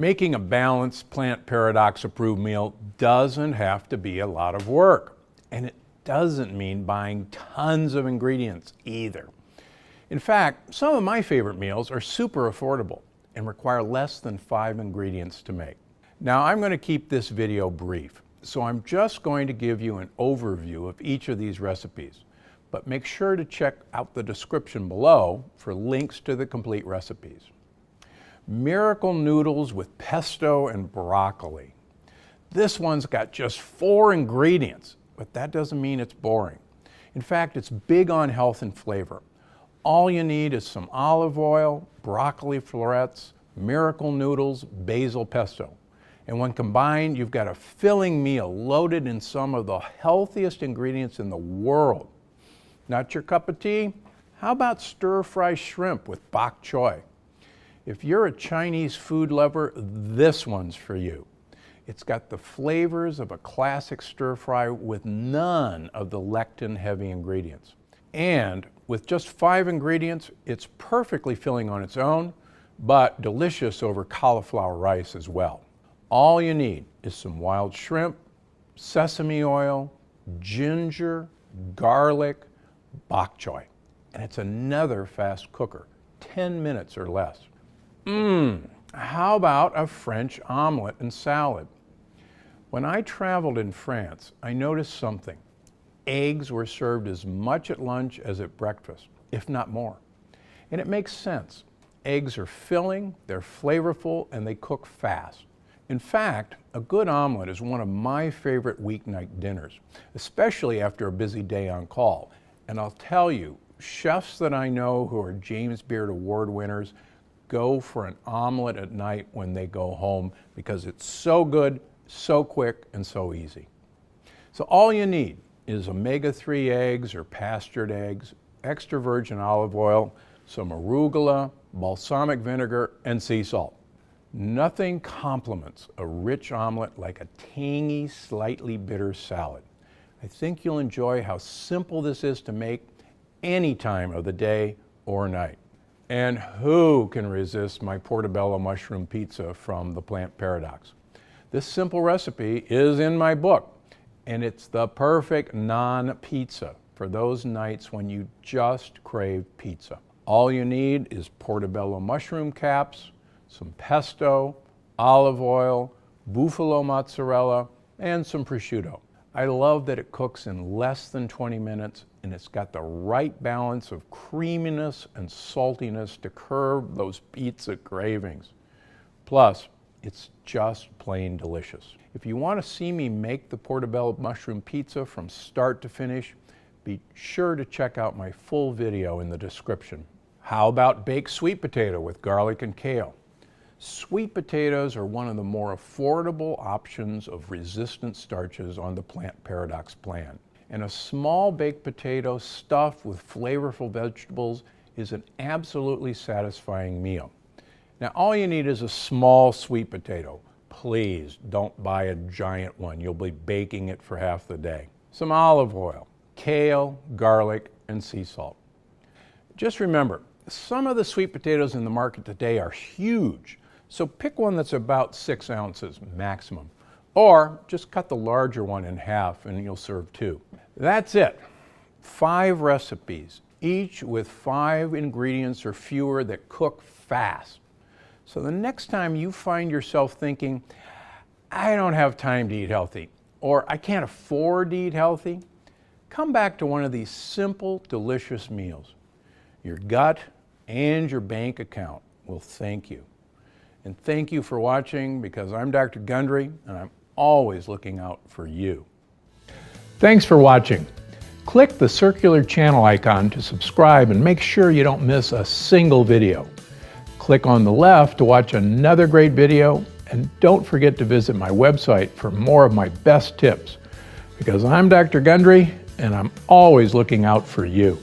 Making a balanced Plant Paradox approved meal doesn't have to be a lot of work, and it doesn't mean buying tons of ingredients either. In fact, some of my favorite meals are super affordable and require less than 5 ingredients to make. Now, I'm going to keep this video brief, so I'm just going to give you an overview of each of these recipes, but make sure to check out the description below for links to the complete recipes. Miracle noodles with pesto and broccoli. This one's got just 4 ingredients, but that doesn't mean it's boring. In fact, it's big on health and flavor. All you need is some olive oil, broccoli florets, miracle noodles, basil pesto. And when combined, you've got a filling meal loaded in some of the healthiest ingredients in the world. Not your cup of tea? How about stir-fry shrimp with bok choy? If you're a Chinese food lover, this one's for you. It's got the flavors of a classic stir-fry with none of the lectin-heavy ingredients. And with just 5 ingredients, it's perfectly filling on its own, but delicious over cauliflower rice as well. All you need is some wild shrimp, sesame oil, ginger, garlic, bok choy. And it's another fast cooker, 10 minutes or less. How about a French omelet and salad? When I traveled in France, I noticed something. Eggs were served as much at lunch as at breakfast, if not more. And it makes sense. Eggs are filling, they're flavorful, and they cook fast. In fact, a good omelet is one of my favorite weeknight dinners, especially after a busy day on call. And I'll tell you, chefs that I know who are James Beard Award winners go for an omelet at night when they go home because it's so good, so quick, and so easy. So all you need is omega-3 eggs or pastured eggs, extra virgin olive oil, some arugula, balsamic vinegar, and sea salt. Nothing complements a rich omelet like a tangy, slightly bitter salad. I think you'll enjoy how simple this is to make any time of the day or night. And who can resist my portobello mushroom pizza from the Plant Paradox? This simple recipe is in my book, and it's the perfect non-pizza for those nights when you just crave pizza. All you need is portobello mushroom caps, some pesto, olive oil, buffalo mozzarella, and some prosciutto. I love that it cooks in less than 20 minutes, and it's got the right balance of creaminess and saltiness to curb those pizza cravings. Plus, it's just plain delicious. If you want to see me make the portobello mushroom pizza from start to finish, be sure to check out my full video in the description. How about baked sweet potato with garlic and kale? Sweet potatoes are one of the more affordable options of resistant starches on the Plant Paradox plan. And a small baked potato stuffed with flavorful vegetables is an absolutely satisfying meal. Now, all you need is a small sweet potato. Please don't buy a giant one. You'll be baking it for half the day. Some olive oil, kale, garlic, and sea salt. Just remember, some of the sweet potatoes in the market today are huge. So pick one that's about 6 ounces maximum, or just cut the larger one in half and you'll serve 2. That's it. 5 recipes, each with 5 ingredients or fewer that cook fast. So the next time you find yourself thinking, I don't have time to eat healthy, or I can't afford to eat healthy, come back to one of these simple, delicious meals. Your gut and your bank account will thank you. And thank you for watching, because I'm Dr. Gundry and I'm always looking out for you. Thanks for watching. Click the circular channel icon to subscribe and make sure you don't miss a single video. Click on the left to watch another great video, and don't forget to visit my website for more of my best tips, because I'm Dr. Gundry and I'm always looking out for you.